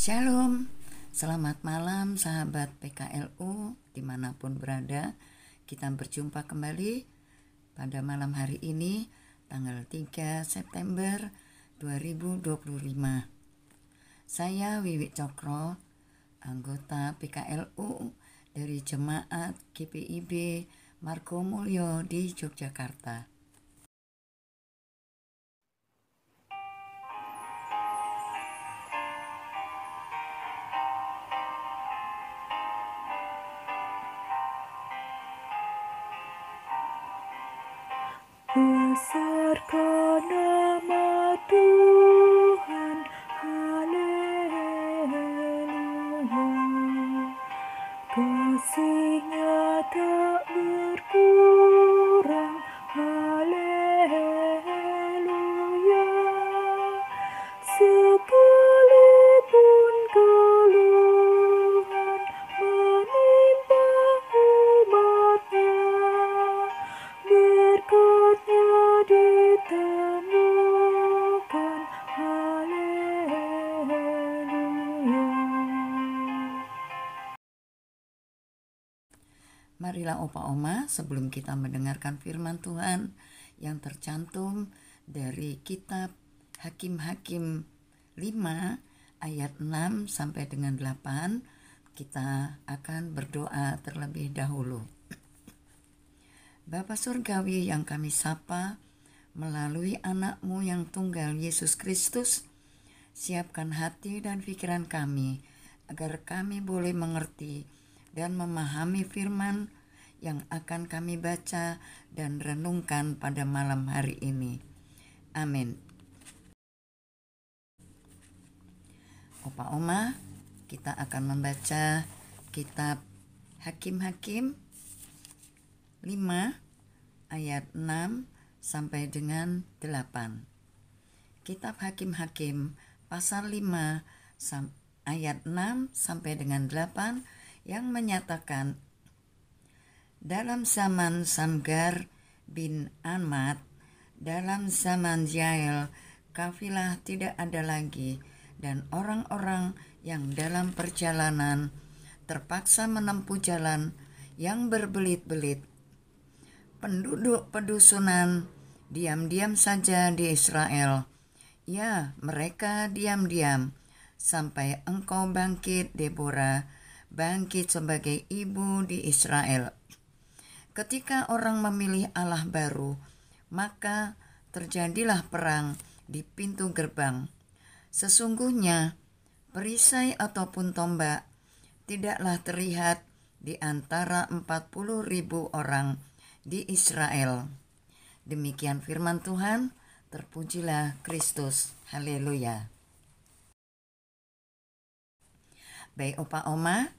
Shalom, selamat malam sahabat PKLU dimanapun berada. Kita berjumpa kembali pada malam hari ini tanggal 3 September 2025. Saya Wiwi Cokro, anggota PKLU dari Jemaat GPIB Margomulyo di Yogyakarta. Besarkan nama Tuhan, haleluya. Kasih-Nya tak berkurang, haleluya. Sekalipun keluhan menimpa umat-Nya, berkat-Nya ditemukan, haleluya. Marilah Opa Oma, sebelum kita mendengarkan firman Tuhan yang tercantum dari kitab Hakim-Hakim 5 ayat 6 sampai dengan 8, kita akan berdoa terlebih dahulu. Bapa Surgawi yang kami sapa melalui anak-Mu yang tunggal Yesus Kristus, siapkan hati dan pikiran kami agar kami boleh mengerti dan memahami firman yang akan kami baca dan renungkan pada malam hari ini. Amin. Opa Oma, kita akan membaca kitab Hakim-Hakim 5 ayat 6 sampai dengan 8. Kitab Hakim-Hakim pasal 5 ayat 6 sampai dengan 8 yang menyatakan, dalam zaman Samgar bin Anmat, dalam zaman Jael, kafilah tidak ada lagi, dan orang-orang yang dalam perjalanan terpaksa menempuh jalan yang berbelit-belit. Penduduk pedusunan diam-diam saja di Israel. Ya, mereka diam-diam sampai engkau bangkit, Deborah, bangkit sebagai ibu di Israel. Ketika orang memilih Allah baru, maka terjadilah perang di pintu gerbang. Sesungguhnya perisai ataupun tombak tidaklah terlihat di antara 40.000 orang di Israel. Demikian firman Tuhan, terpujilah Kristus. Haleluya. Baik Opa Oma,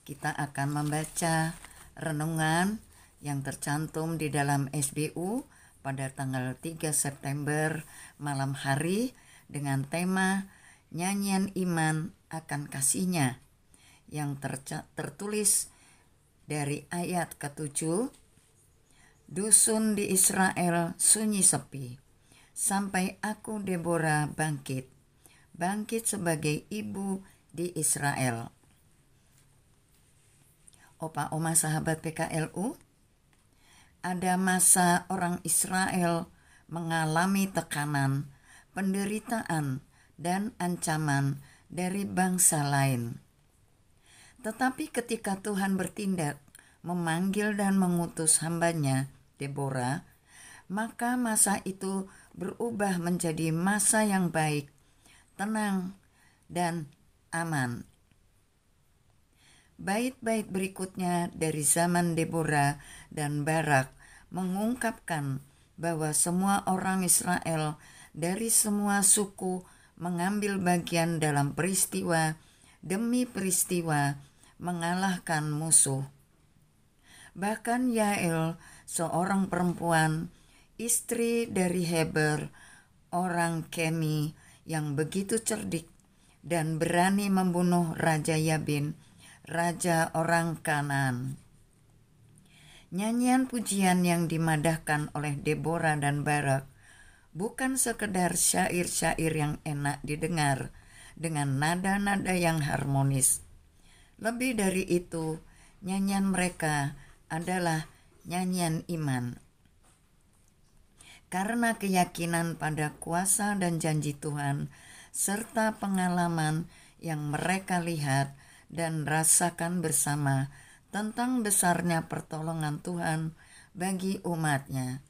kita akan membaca renungan yang tercantum di dalam SBU pada tanggal 3 September malam hari dengan tema Nyanyian Iman akan Kasih-Nya yang tertulis dari ayat ke-7. Dusun di Israel sunyi sepi, sampai aku Deborah bangkit sebagai ibu di Israel. Opa Oma sahabat PKLU, ada masa orang Israel mengalami tekanan, penderitaan, dan ancaman dari bangsa lain. Tetapi ketika Tuhan bertindak, memanggil dan mengutus hamba-Nya, Deborah, maka masa itu berubah menjadi masa yang baik, tenang, dan aman. Bait-bait berikutnya dari zaman Deborah dan Barak mengungkapkan bahwa semua orang Israel dari semua suku mengambil bagian dalam peristiwa demi peristiwa mengalahkan musuh. Bahkan Yael, seorang perempuan, istri dari Heber, orang Kemi yang begitu cerdik dan berani membunuh Raja Yabin, raja orang Kanaan. Nyanyian pujian yang dimadahkan oleh Deborah dan Barak bukan sekedar syair-syair yang enak didengar, dengan nada-nada yang harmonis. Lebih dari itu, nyanyian mereka adalah nyanyian iman. Karena keyakinan pada kuasa dan janji Tuhan, serta pengalaman yang mereka lihat dan rasakan bersama tentang besarnya pertolongan Tuhan bagi umatnya.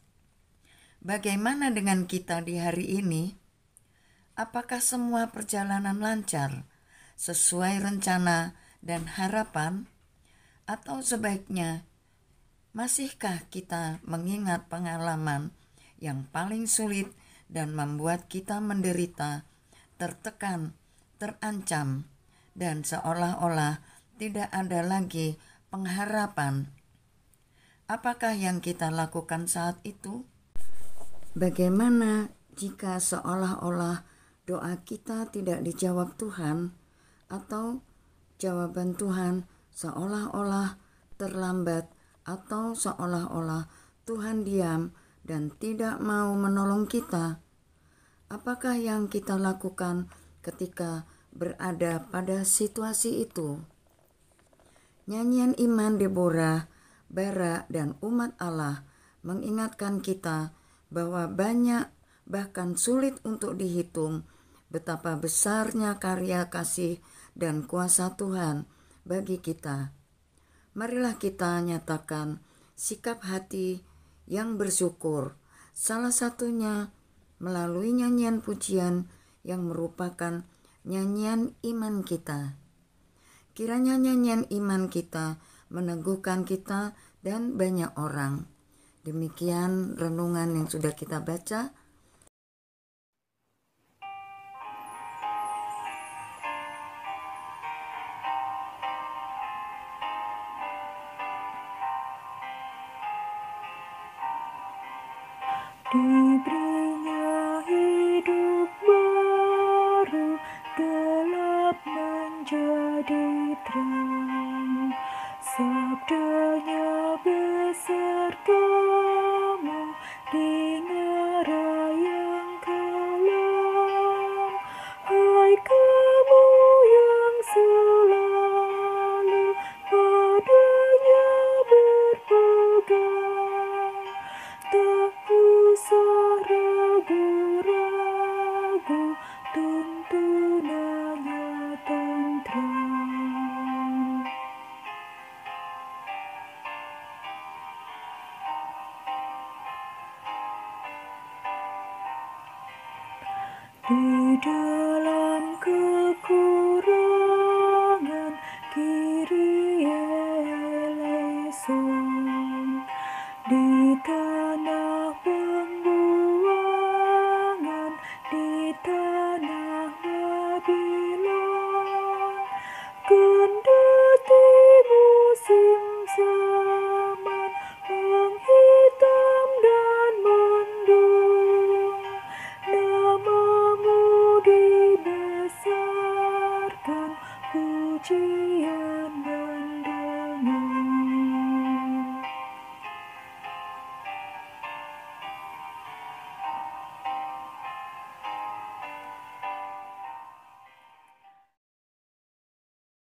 Bagaimana dengan kita di hari ini? Apakah semua perjalanan lancar, sesuai rencana dan harapan? Atau sebaiknya, masihkah kita mengingat pengalaman yang paling sulit dan membuat kita menderita, tertekan, terancam, dan seolah-olah tidak ada lagi pengharapan? Apakah yang kita lakukan saat itu? Bagaimana jika seolah-olah doa kita tidak dijawab Tuhan, atau jawaban Tuhan seolah-olah terlambat, atau seolah-olah Tuhan diam dan tidak mau menolong kita? Apakah yang kita lakukan ketika berada pada situasi itu? Nyanyian iman Deborah, Barak, dan umat Allah mengingatkan kita bahwa banyak, bahkan sulit untuk dihitung, betapa besarnya karya kasih dan kuasa Tuhan bagi kita. Marilah kita nyatakan sikap hati yang bersyukur, salah satunya melalui nyanyian pujian yang merupakan nyanyian iman kita. Kiranya nyanyian iman kita meneguhkan kita dan banyak orang. Demikian renungan yang sudah kita baca. Diberinya hidup baru, gelap menjadi terang. Sabdanya besertamu di ngara yang kelam. Hai kamu yang selalu padanya berpegang, tak usah ragu-ragu, tuntunannya tenteram. Di dalam kekurangan, Kyrie eleison. Di tanah pembuangan, di tanah Babylon, kendati musim zaman menghitam dan mendung, namamu dibesarkan, pujian mendengung.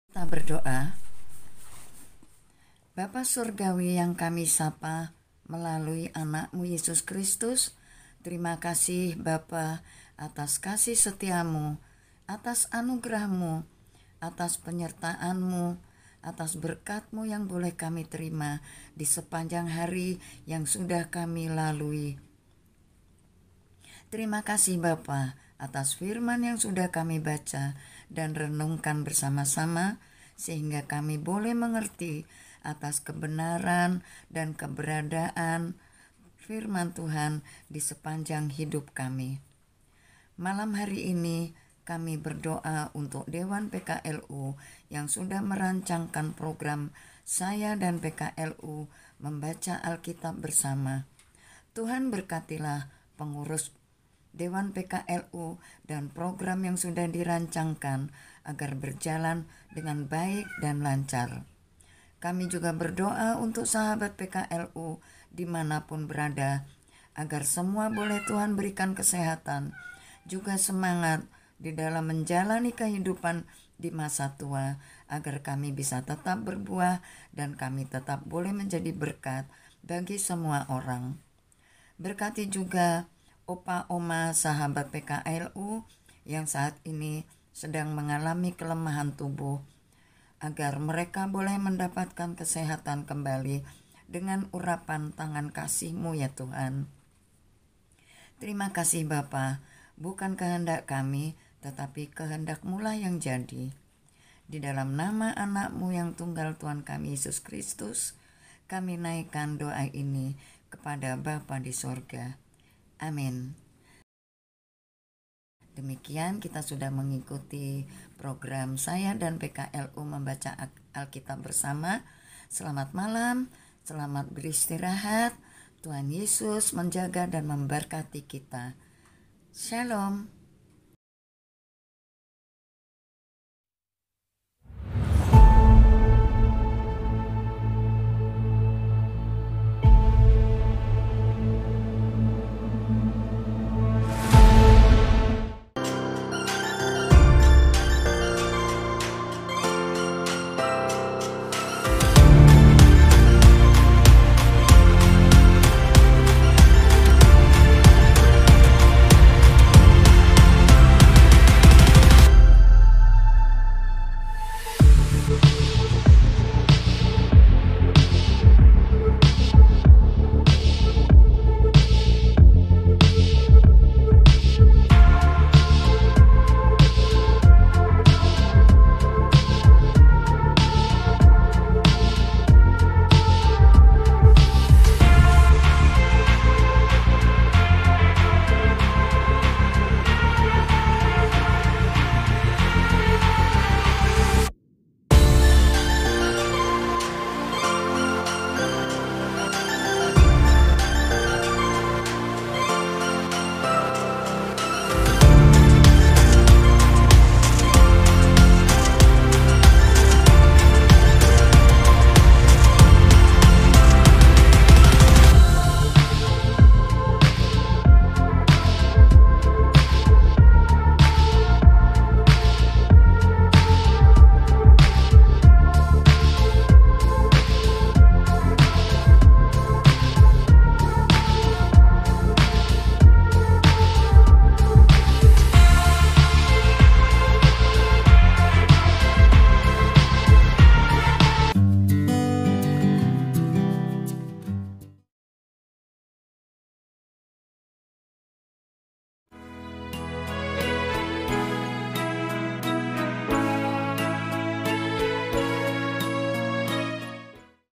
Kita berdoa. Bapa Surgawi yang kami sapa melalui anak-Mu Yesus Kristus, terima kasih Bapa atas kasih setiamu, atas anugerah-Mu, atas penyertaan-Mu, atas berkat-Mu yang boleh kami terima di sepanjang hari yang sudah kami lalui. Terima kasih Bapa atas firman yang sudah kami baca dan renungkan bersama-sama, sehingga kami boleh mengerti atas kebenaran dan keberadaan firman Tuhan di sepanjang hidup kami. Malam hari ini kami berdoa untuk Dewan PKLU yang sudah merancangkan program saya dan PKLU membaca Alkitab bersama. Tuhan berkatilah pengurus Dewan PKLU dan program yang sudah dirancangkan agar berjalan dengan baik dan lancar. Kami juga berdoa untuk sahabat PKLU dimanapun berada, agar semua boleh Tuhan berikan kesehatan, juga semangat di dalam menjalani kehidupan di masa tua, agar kami bisa tetap berbuah dan kami tetap boleh menjadi berkat bagi semua orang. Berkati juga opa oma sahabat PKLU yang saat ini sedang mengalami kelemahan tubuh, agar mereka boleh mendapatkan kesehatan kembali dengan urapan tangan kasih-Mu ya Tuhan. Terima kasih Bapa, bukan kehendak kami, tetapi kehendak-Mu lah yang jadi. Di dalam nama anak-Mu yang tunggal Tuhan kami Yesus Kristus, kami naikkan doa ini kepada Bapa di sorga. Amin. Demikian kita sudah mengikuti program saya dan PKLU membaca Alkitab bersama. Selamat malam, selamat beristirahat. Tuhan Yesus menjaga dan memberkati kita. Shalom.